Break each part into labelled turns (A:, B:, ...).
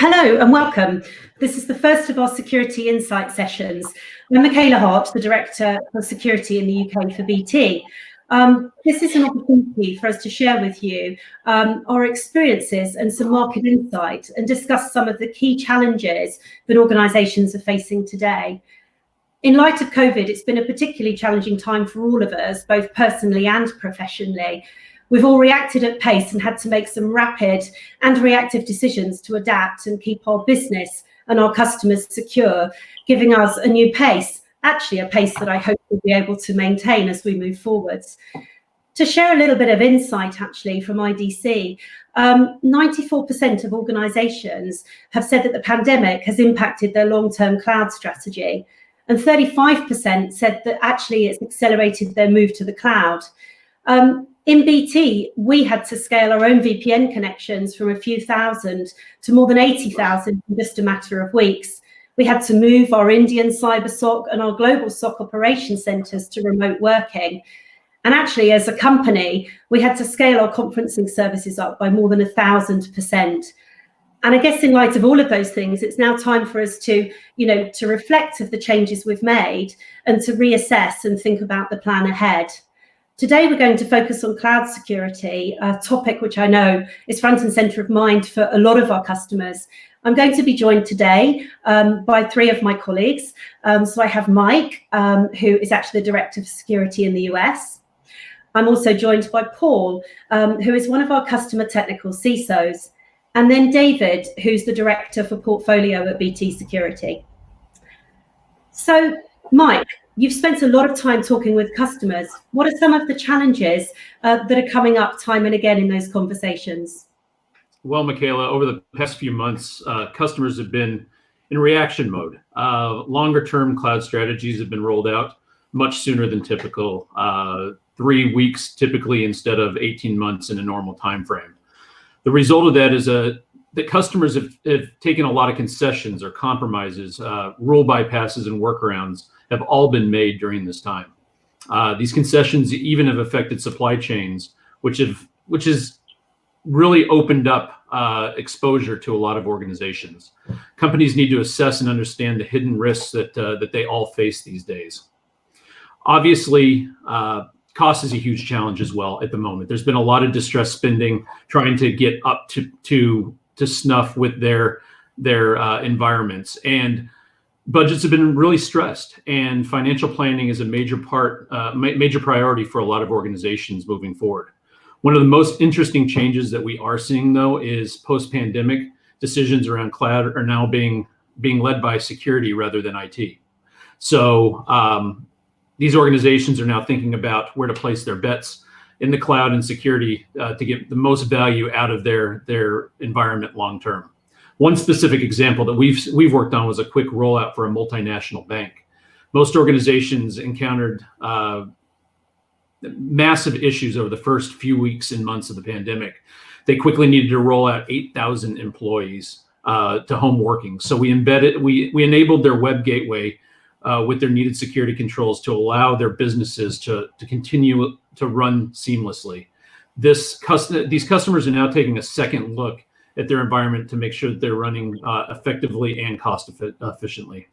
A: Hello and welcome. This is the first of our Security Insight sessions. I'm Michaela Hart, the Director for Security in the UK for BT. This is an opportunity for us to share with you our experiences and some market insight and discuss some of the key challenges that organisations are facing today. In light of COVID, it's been a particularly challenging time for all of us, both personally and professionally. We've all reacted at pace and had to make some rapid and reactive decisions to adapt and keep our business and our customers secure, giving us a new pace, actually a pace that I hope we'll be able to maintain as we move forwards. To share a little bit of insight actually from IDC, 94% of organisations have said that the pandemic has impacted their long-term cloud strategy, and 35% said that actually it's accelerated their move to the cloud. In BT, we had to scale our own VPN connections from a few thousand to more than 80,000 in just a matter of weeks. We had to move our Indian cyber SOC and our global SOC operation centres to remote working. And actually, as a company, we had to scale our conferencing services up by more than 1,000%. And I guess in light of all of those things, it's now time for us to reflect of the changes we've made and to reassess and think about the plan ahead. Today, we're going to focus on cloud security, a topic which I know is front and centre of mind for a lot of our customers. I'm going to be joined today by three of my colleagues. So I have Mike, who is actually the Director of Security in the US. I'm also joined by Paul, who is one of our customer technical CISOs. And then David, who's the Director for Portfolio at BT Security. So, Mike, you've spent a lot of time talking with customers. What are some of the challenges that are coming up time and again in those conversations?
B: Well, Michaela, over the past few months, customers have been in reaction mode. Longer term cloud strategies have been rolled out much sooner than typical, 3 weeks typically instead of 18 months in a normal time frame. The result of that is that customers have taken a lot of concessions or compromises, rule bypasses and workarounds have all been made during this time. These concessions even have affected supply chains, which has really opened up exposure to a lot of organizations. Companies need to assess and understand the hidden risks that they all face these days. Obviously, cost is a huge challenge as well at the moment. There's been a lot of distressed spending trying to get up to snuff with their environments, and budgets have been really stressed, and financial planning is a major priority for a lot of organizations moving forward. One of the most interesting changes that we are seeing, though, is post-pandemic decisions around cloud are now being led by security rather than IT. So these organizations are now thinking about where to place their bets in the cloud and security to get the most value out of their environment long term. One specific example that we've worked on was a quick rollout for a multinational bank. Most organizations encountered massive issues over the first few weeks and months of the pandemic. They quickly needed to roll out 8,000 employees to home working. So we enabled their web gateway with their needed security controls to allow their businesses to continue to run seamlessly. These customers are now taking a second look at their environment to make sure that they're running effectively and cost efficiently.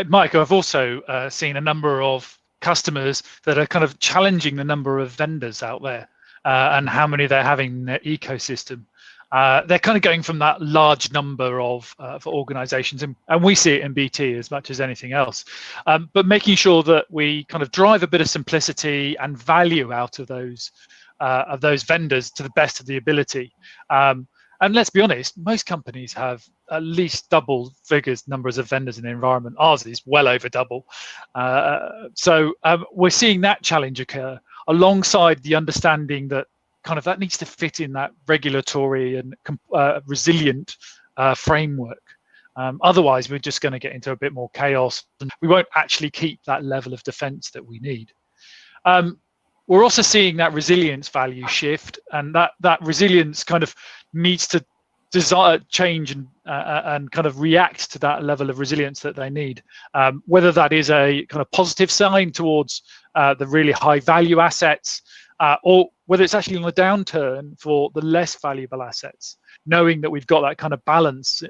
C: Mike, I've also seen a number of customers that are kind of challenging the number of vendors out there and how many they're having in their ecosystem. They're kind of going from that large number of for organizations, and we see it in BT as much as anything else, but making sure that we kind of drive a bit of simplicity and value out of those vendors to the best of the ability. And let's be honest, most companies have at least double figures numbers of vendors in the environment. Ours is well over double. So we're seeing that challenge occur alongside the understanding that kind of that needs to fit in that regulatory and resilient framework. Otherwise, we're just going to get into a bit more chaos and we won't actually keep that level of defense that we need. We're also seeing that resilience value shift, and that resilience kind of needs to change and kind of react to that level of resilience that they need. Whether that is a kind of positive sign towards the really high value assets, or whether it's actually on a downturn for the less valuable assets. knowing that we've got that kind of balance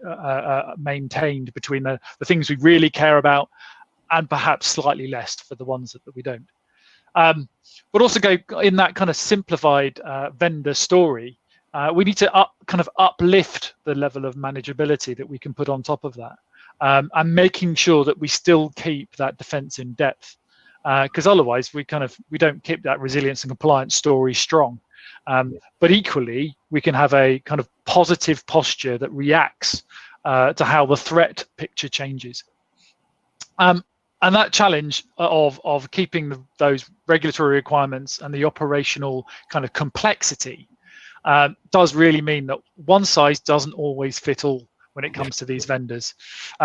C: maintained between the things we really care about and perhaps slightly less for the ones that we don't. But also go in that kind of simplified vendor story. We need to uplift the level of manageability that we can put on top of that, and making sure that we still keep that defense in depth, because otherwise we don't keep that resilience and compliance story strong. But equally, we can have a kind of positive posture that reacts to how the threat picture changes. And that challenge of keeping those regulatory requirements and the operational kind of complexity does really mean that one size doesn't always fit all when it comes to these vendors.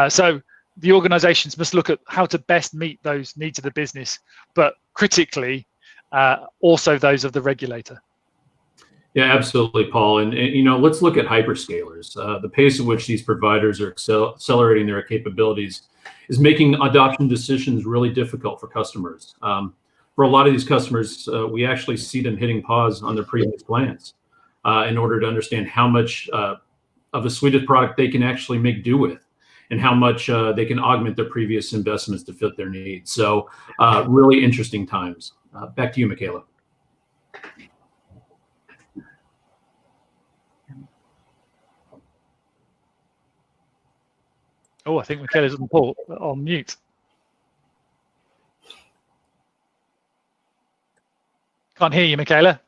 C: So the organizations must look at how to best meet those needs of the business, but critically, also those of the regulator.
B: Yeah, absolutely, Paul. And let's look at hyperscalers. The pace at which these providers are accelerating their capabilities is making adoption decisions really difficult for customers. For a lot of these customers, we actually see them hitting pause on their previous plans in order to understand how much of a suite of product they can actually make do with, and how much they can augment their previous investments to fit their needs. So really interesting times. Back to you, Michaela.
C: Oh, I think Michaela's on mute. Can't hear you, Michaela.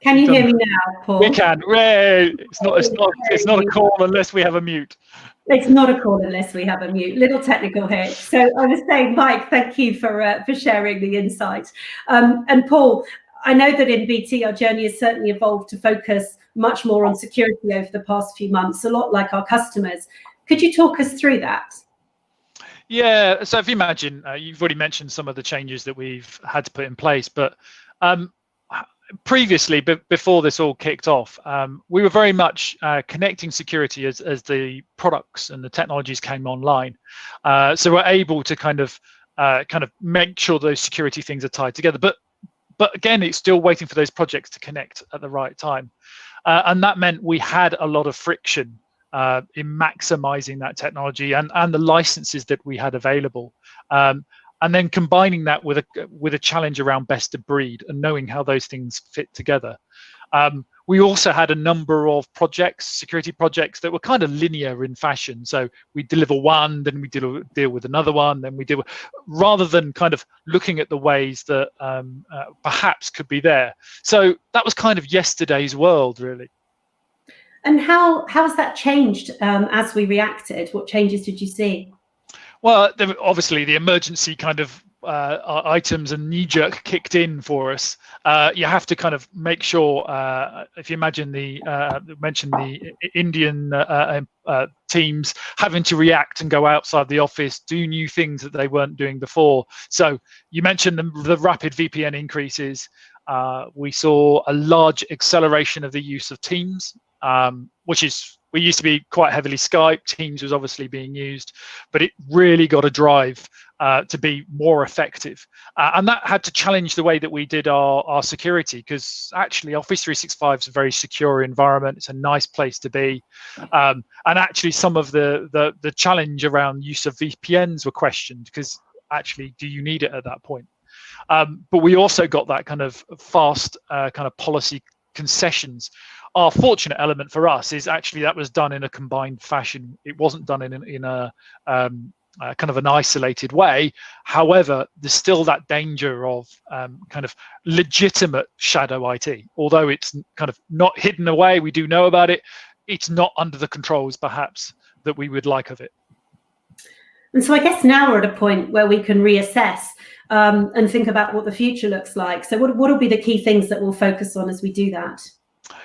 A: Can you hear me now, Paul?
C: We can. Ray. It's not a call unless we have a mute.
A: It's not a call unless we have a mute. Little technical hitch. So I was saying, Mike, thank you for sharing the insight. And Paul, I know that in BT, our journey has certainly evolved to focus much more on security over the past few months, a lot like our customers. Could you talk us through that?
C: Yeah, so if you imagine, you've already mentioned some of the changes that we've had to put in place, but previously, before this all kicked off, we were very much connecting security as the products and the technologies came online. So we're able to kind of make sure those security things are tied together. But again, it's still waiting for those projects to connect at the right time. And that meant we had a lot of friction in maximizing that technology and the licenses that we had available, and then combining that with a challenge around best of breed and knowing how those things fit together. We also had a number of security projects that were kind of linear in fashion. So we deliver one, then we deal with another one, then we deal with, rather than kind of looking at the ways that perhaps could be there. So that was kind of yesterday's world, really.
A: And how has that changed as we reacted? What changes did you see?
C: Well, obviously the emergency kind of items and knee-jerk kicked in for us. You have to kind of make sure, if you imagine mention the Indian teams having to react and go outside the office, do new things that they weren't doing before. So you mentioned the rapid VPN increases. We saw a large acceleration of the use of Teams, we used to be quite heavily Skype. Teams was obviously being used, but it really got a drive to be more effective. And that had to challenge the way that we did our security, because actually Office 365 is a very secure environment. It's a nice place to be. And actually some of the challenge around use of VPNs were questioned, because actually, do you need it at that point? But we also got that kind of fast kind of policy concessions. Our fortunate element for us is actually that was done in a combined fashion. It wasn't done in a kind of an isolated way. However, there's still that danger of kind of legitimate shadow IT. Although it's kind of not hidden away, we do know about it, it's not under the controls perhaps that we would like of it.
A: And so I guess now we're at a point where we can reassess and think about what the future looks like. So what will be the key things that we'll focus on as we do that?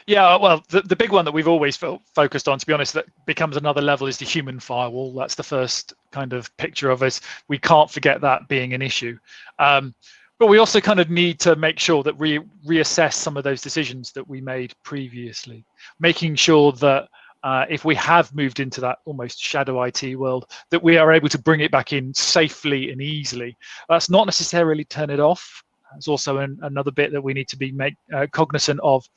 C: Yeah, well, the big one that we've always focused on, to be honest, that becomes another level, is the human firewall. That's the first kind of picture of us. We can't forget that being an issue. But we also kind of need to make sure that we reassess some of those decisions that we made previously, making sure that if we have moved into that almost shadow IT world, that we are able to bring it back in safely and easily. That's not necessarily turn it off. It's also another bit that we need to be cognizant of,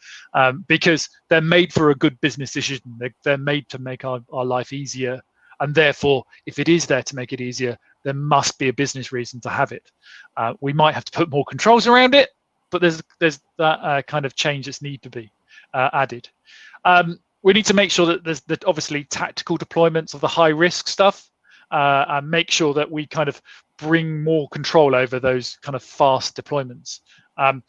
C: because they're made for a good business decision. They're made to make our life easier, and therefore, if it is there to make it easier, there must be a business reason to have it. We might have to put more controls around it, but there's that kind of change that's need to be added. We need to make sure that there's obviously tactical deployments of the high risk stuff, and make sure that we kind of bring more control over those kind of fast deployments. A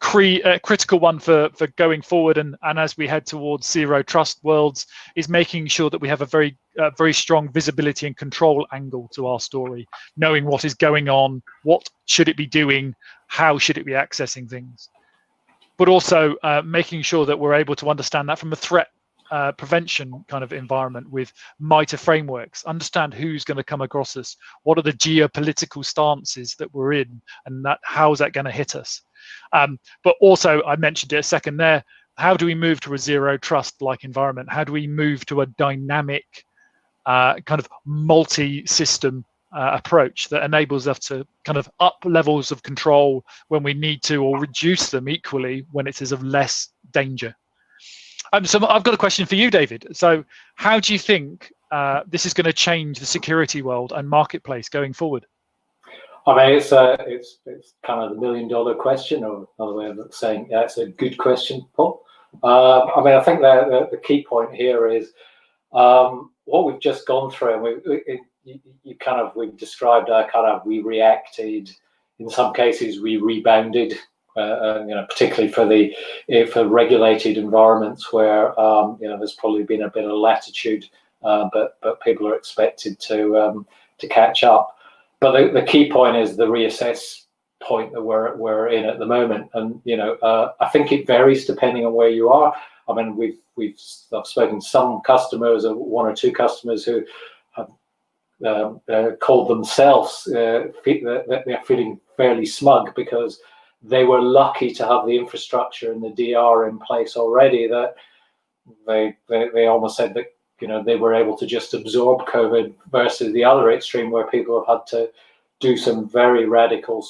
C: critical one for going forward, and as we head towards zero trust worlds, is making sure that we have a very strong visibility and control angle to our story, knowing what is going on, what should it be doing, how should it be accessing things, but also making sure that we're able to understand that from a threat prevention kind of environment with MITRE frameworks, understand who's going to come across us, what are the geopolitical stances that we're in, and how is that going to hit us. But also, I mentioned it a second there, how do we move to a zero trust like environment? How do we move to a dynamic kind of multi-system approach that enables us to kind of up levels of control when we need to, or reduce them equally when it is of less danger? So I've got a question for you, David. So how do you think this is going to change the security world and marketplace going forward?
D: I mean, it's kind of the $1 million question, or another way of saying, yeah, it's a good question, Paul. I mean, I think that the key point here is what we've just gone through, and we've described our kind of, we reacted, in some cases we rebounded, particularly for regulated environments where there's probably been a bit of latitude, but people are expected to catch up. But the key point is the reassess point that we're in at the moment, and I think it varies depending on where you are. I mean, I've spoken to some customers, or one or two customers who have called themselves that they're feeling fairly smug because they were lucky to have the infrastructure and the DR in place already, that they almost said that they were able to just absorb COVID, versus the other extreme where people have had to do some very radical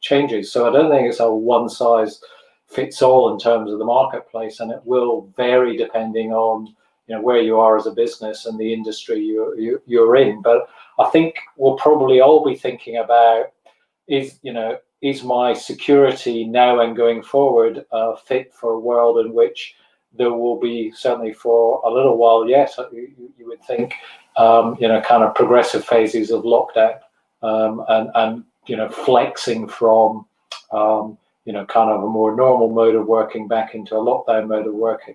D: changes. So I don't think it's a one size fits all in terms of the marketplace, and it will vary depending on where you are as a business and the industry you're in. But I think we'll probably all be thinking about is my security now and going forward fit for a world in which there will be, certainly for a little while yet, you would think, kind of progressive phases of lockdown, and flexing from kind of a more normal mode of working back into a lockdown mode of working.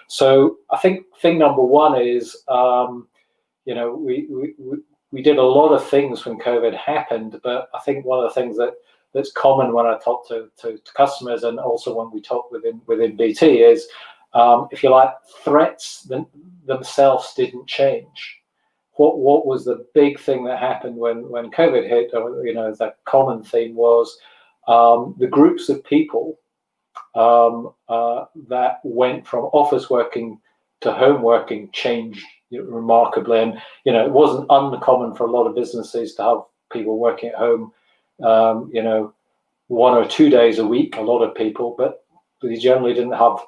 D: So I think thing number one is we did a lot of things when COVID happened, but I think one of the things that's common when I talk to customers, and also when we talk within BT, is if you like, threats themselves didn't change. What was the big thing that happened when COVID hit, or that common theme was the groups of people that went from office working to home working changed remarkably. And it wasn't uncommon for a lot of businesses to have people working at home 1 or 2 days a week, a lot of people, but they generally didn't have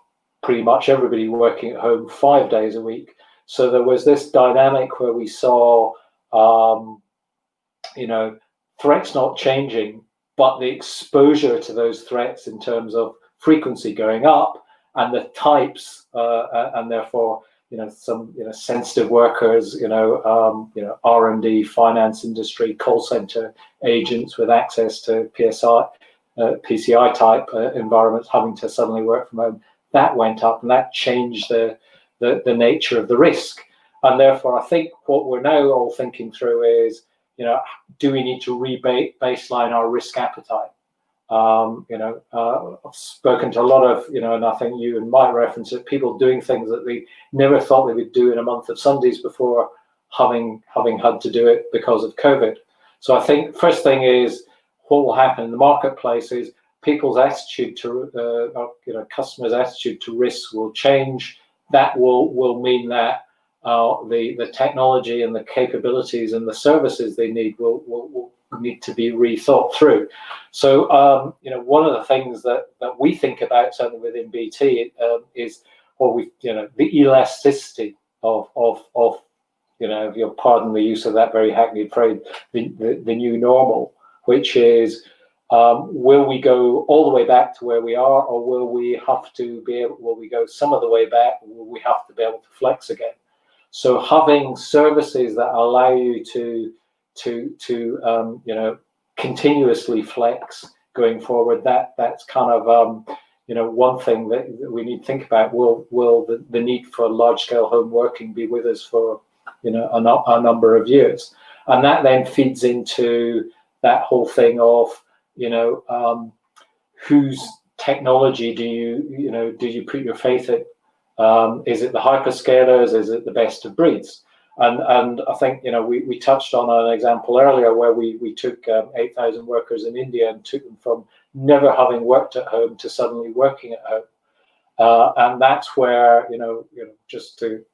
D: pretty much everybody working at home 5 days a week. So there was this dynamic where we saw threats not changing, but the exposure to those threats in terms of frequency going up, and the types, and therefore some sensitive workers, R&D, finance industry, call center agents with access to PCI type environments having to suddenly work from home. That went up, and that changed the nature of the risk. And therefore, I think what we're now all thinking through is, do we need to baseline our risk appetite? I've spoken to a lot of, and I think you and Mike reference it, people doing things that they never thought they would do in a month of Sundays before, having had to do it because of COVID. So I think first thing is, what will happen in the marketplace is people's attitude to, customers' attitude to risk will change. That will mean that the technology and the capabilities and the services they need will need to be rethought through. So one of the things that we think about certainly within BT is the elasticity of if you'll pardon the use of that very hackneyed phrase, the new normal, which is will we go all the way back to where we are, or will we go some of the way back, or will we have to be able to flex again? So having services that allow you to continuously flex going forward, that's kind of one thing that we need to think about. Will the need for large scale home working be with us for a number of years? And that then feeds into that whole thing of whose technology do you put your faith in? Is it the hyperscalers? Is it the best of breeds? And I think we touched on an example earlier where we took 8,000 workers in India and took them from never having worked at home to suddenly working at home, and that's where just to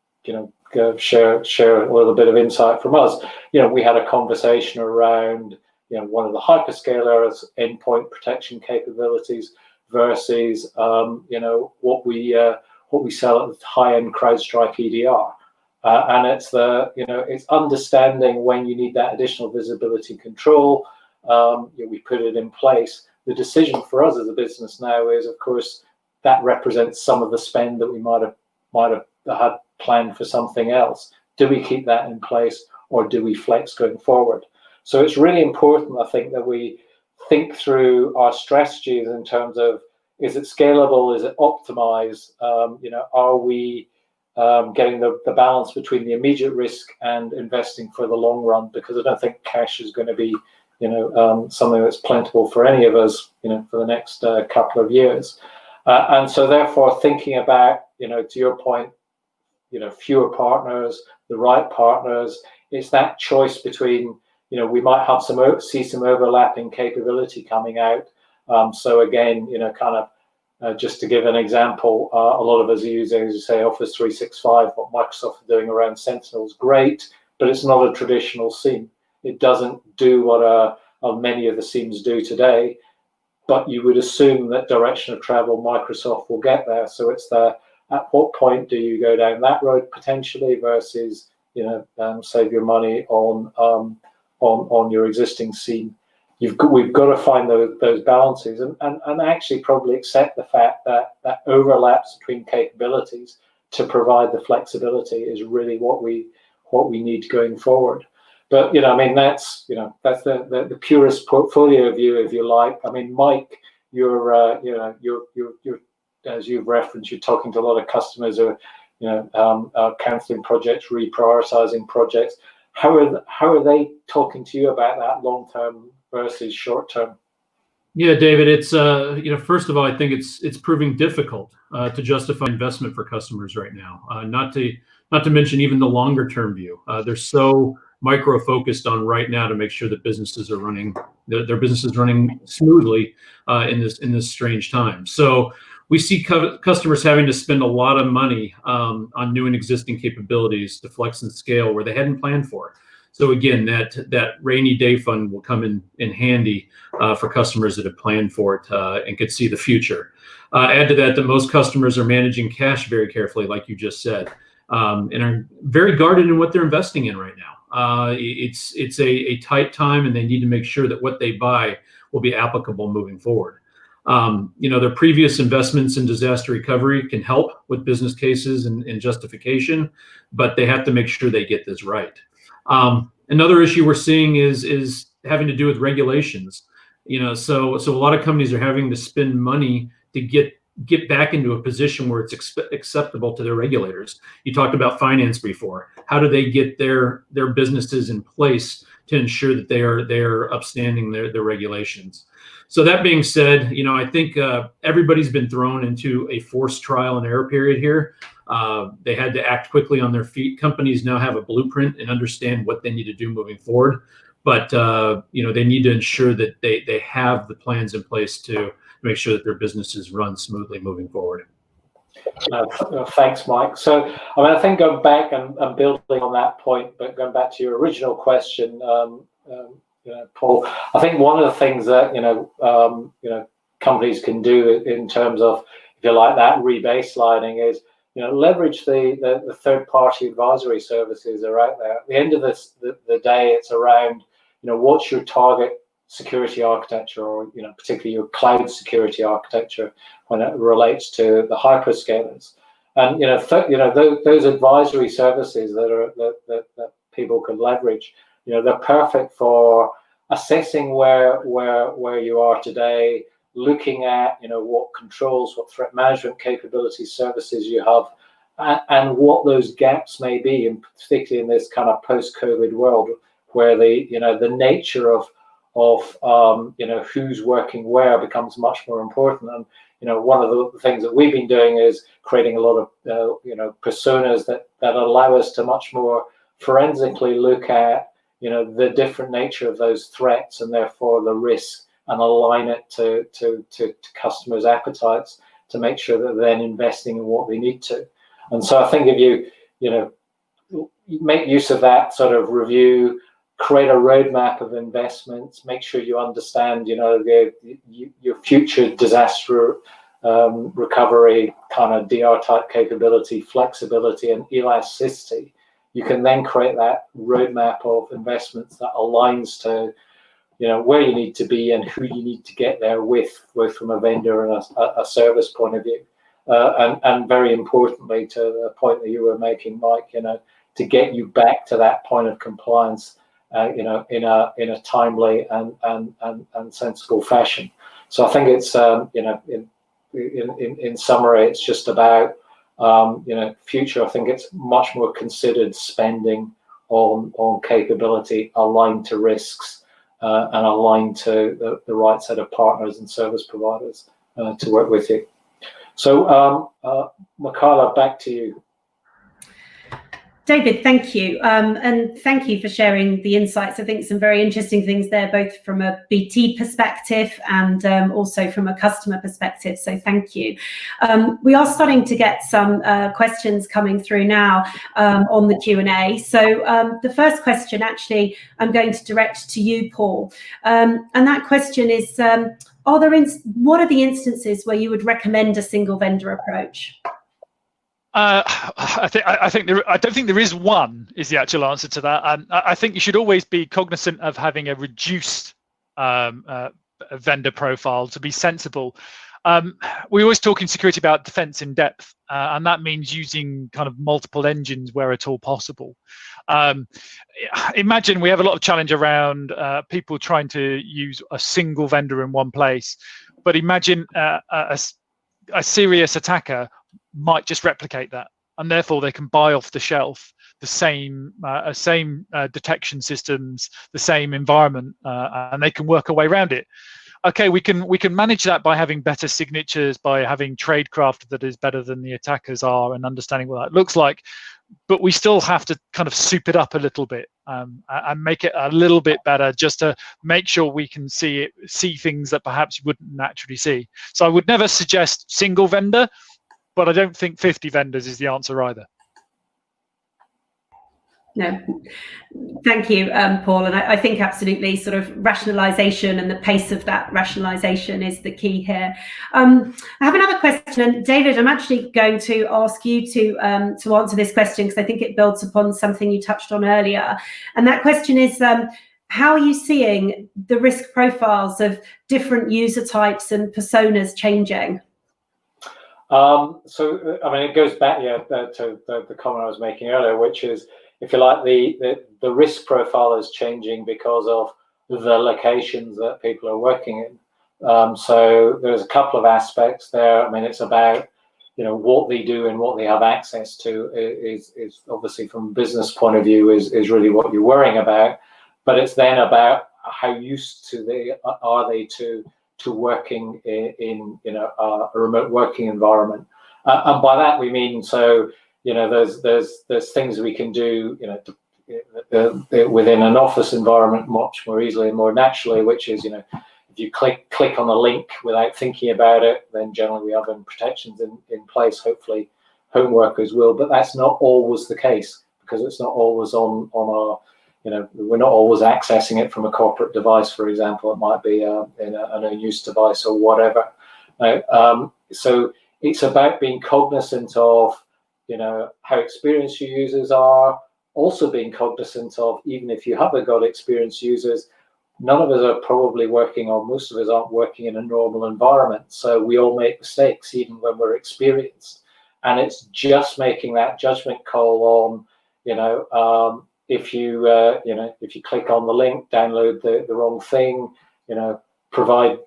D: share a little bit of insight from us. We had a conversation around one of the hyperscalers endpoint protection capabilities versus what we sell at the high-end CrowdStrike EDR. And it's it's understanding when you need that additional visibility control. We put it in place. The decision for us as a business now is, of course, that represents some of the spend that we might have had planned for something else. Do we keep that in place, or do we flex going forward? So it's really important, I think, that we think through our strategies in terms of, is it scalable? Is it optimized? Are we getting the balance between the immediate risk and investing for the long run? Because I don't think cash is going to be, something that's plentiful for any of us, for the next couple of years. And so therefore thinking about, to your point, fewer partners, the right partners, it's that choice between, we might have see some overlapping capability coming out. So again, just to give an example, a lot of us are using, as you say, Office 365. What Microsoft are doing around Sentinel is great, but it's not a traditional SIEM. It doesn't do what many of the SIEMs do today, but you would assume that direction of travel Microsoft will get there. So it's at what point do you go down that road potentially versus save your money on your existing SIEM? We've got to find those balances and actually probably accept the fact that overlaps between capabilities to provide the flexibility is really what we need going forward. But that's the purest portfolio view, if you like. I mean, Mike, you're as you've referenced, you're talking to a lot of customers who are cancelling projects, reprioritizing projects. How are they talking to you about that long term versus short term?
B: Yeah, David, it's first of all, I think it's proving difficult to justify investment for customers right now. Not to mention even the longer term view. They're so micro focused on right now to make sure that businesses are running their businesses running smoothly in this strange time. So we see customers having to spend a lot of money on new and existing capabilities to flex and scale where they hadn't planned for. So again, that rainy day fund will come in handy for customers that have planned for it and could see the future. Add to that most customers are managing cash very carefully, like you just said, and are very guarded in what they're investing in right now. It's a tight time, and they need to make sure that what they buy will be applicable moving forward. Their previous investments in disaster recovery can help with business cases and justification, but they have to make sure they get this right. Another issue we're seeing is having to do with regulations. So a lot of companies are having to spend money to get back into a position where it's acceptable to their regulators. You talked about finance before. How do they get their businesses in place to ensure that they are upstanding their regulations? So that being said, I think everybody's been thrown into a forced trial and error period here. They had to act quickly on their feet. Companies now have a blueprint and understand what they need to do moving forward, but they need to ensure that they have the plans in place to make sure that their businesses run smoothly moving forward.
D: Thanks, Mike. So, I think going back and building on that point, but going back to your original question, Paul. I think one of the things that companies can do in terms of, if you like, that rebaselining is, leverage the third-party advisory services that are out there. At the end of the day, it's around, what's your target security architecture, or particularly your cloud security architecture when it relates to the hyperscalers. And those advisory services that people can leverage, they're perfect for assessing where you are today, looking at what controls, what threat management capability services you have, and what those gaps may be, and particularly in this kind of post-COVID world, where the nature of who's working where becomes much more important. And one of the things that we've been doing is creating a lot of personas that allow us to much more forensically look at the different nature of those threats, and therefore the risk, and align it to customers' appetites to make sure that they're then investing in what they need to. And so I think if you make use of that sort of review, create a roadmap of investments, make sure you understand your future disaster recovery kind of DR type capability, flexibility, and elasticity, you can then create that roadmap of investments that aligns to where you need to be and who you need to get there with, both from a vendor and a service point of view. And very importantly, to the point that you were making, Mike, to get you back to that point of compliance, in a timely and sensible fashion. So I think it's in summary, it's just about future. I think it's much more considered spending on capability aligned to risks, and aligned to the right set of partners and service providers to work with you. So, Michaela, back to you.
A: David, thank you. And thank you for sharing the insights. I think some very interesting things there, both from a BT perspective and also from a customer perspective. So thank you. We are starting to get some questions coming through now on the Q&A. So the first question, actually, I'm going to direct to you, Paul. And that question is, what are the instances where you would recommend a single vendor approach?
C: I don't think there is one, is the actual answer to that. I think you should always be cognizant of having a reduced vendor profile to be sensible. We always talk in security about defense in depth, and that means using kind of multiple engines where at all possible. Imagine we have a lot of challenge around people trying to use a single vendor in one place, but imagine a serious attacker might just replicate that, and therefore they can buy off the shelf the same detection systems, the same environment, and they can work a way around it. Okay, we can manage that by having better signatures, by having tradecraft that is better than the attackers are, and understanding what that looks like. But we still have to kind of soup it up a little bit and make it a little bit better, just to make sure we can see things that perhaps you wouldn't naturally see. So I would never suggest single vendor, but I don't think 50 vendors is the answer either.
A: No, thank you, Paul. And I think absolutely sort of rationalization and the pace of that rationalization is the key here. I have another question. David, I'm actually going to ask you to answer this question, because I think it builds upon something you touched on earlier. And that question is, how are you seeing the risk profiles of different user types and personas changing?
D: So, I mean, it goes back to the comment I was making earlier, which is, if you like, the risk profile is changing because of the locations that people are working in. So there's a couple of aspects there. I mean, it's about, what they do and what they have access to is obviously, from a business point of view, is really what you're worrying about. But it's then about how used are they to working in a remote working environment, and by that we mean, so there's things we can do within an office environment much more easily and more naturally, which is if you click on a link without thinking about it, then generally we have protections in place. Hopefully home workers will, but that's not always the case, because it's not always on our we're not always accessing it from a corporate device, for example. It might be in an unused device or whatever. So it's about being cognizant of, how experienced your users are, also being cognizant of, even if you haven't got experienced users, none of us are probably working, or most of us aren't working in a normal environment. So we all make mistakes, even when we're experienced. And it's just making that judgment call on, if you click on the link, download the wrong thing, provide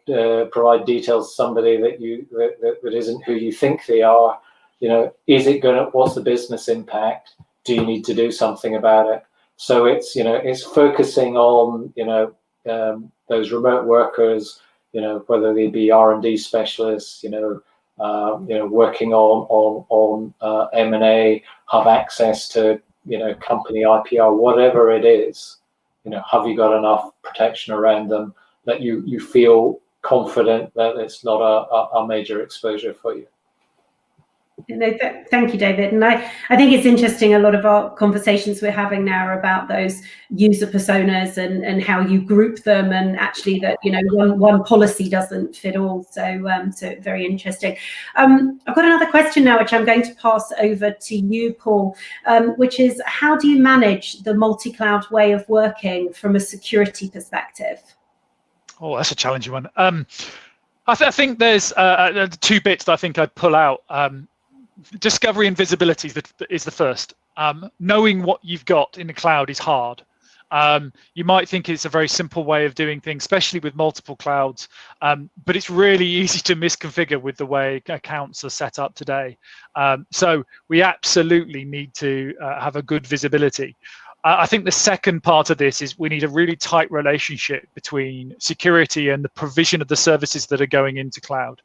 D: details to somebody that isn't who you think they are, is it what's the business impact? Do you need to do something about it? So it's focusing on, those remote workers, whether they be R&D specialists, working on M&A, have access to, company IPR, whatever it is, have you got enough protection around them that you feel confident that it's not a major exposure for you?
A: Thank you, David. And I think it's interesting, a lot of our conversations we're having now are about those user personas and how you group them, and actually that, one policy doesn't fit all. So very interesting. I've got another question now, which I'm going to pass over to you, Paul, which is, how do you manage the multi-cloud way of working from a security perspective?
C: Oh, that's a challenging one. I think there's two bits that I think I'd pull out. Discovery and visibility is the first. Knowing what you've got in the cloud is hard. You might think it's a very simple way of doing things, especially with multiple clouds, but it's really easy to misconfigure with the way accounts are set up today. So we absolutely need to have a good visibility. I think the second part of this is we need a really tight relationship between security and the provision of the services that are going into cloud.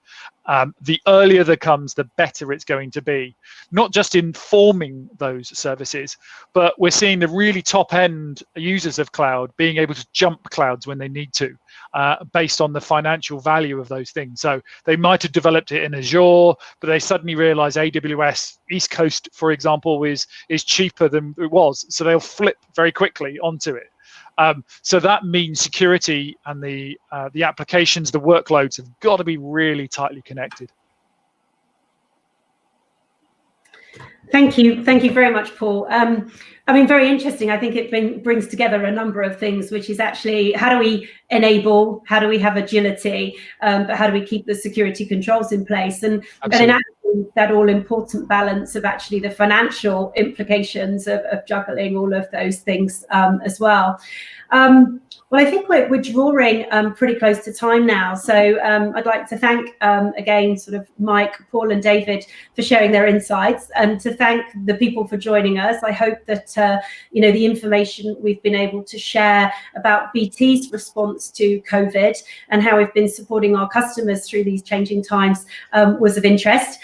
C: The earlier that comes, the better it's going to be, not just informing those services, but we're seeing the really top end users of cloud being able to jump clouds when they need to, based on the financial value of those things. So they might have developed it in Azure, but they suddenly realize AWS East Coast, for example, is cheaper than it was. So they'll flip very quickly onto it. So that means security and the applications, the workloads have got to be really tightly connected.
A: Thank you very much, Paul. Very interesting. I think it brings together a number of things, which is actually, how do we enable, how do we have agility, but how do we keep the security controls in place? And then actually that all important balance of actually the financial implications of juggling all of those things as well. Well, I think we're drawing pretty close to time now. So I'd like to thank, again, sort of Mike, Paul and David for sharing their insights, and to thank the people for joining us. I hope that, the information we've been able to share about BT's response to COVID and how we've been supporting our customers through these changing times was of interest.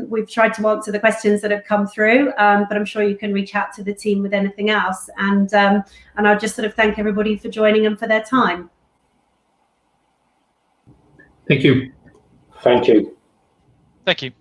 A: We've tried to answer the questions that have come through, but I'm sure you can reach out to the team with anything else. And I'll just sort of thank everybody for joining and for their time.
B: Thank you.
D: Thank you.
C: Thank you.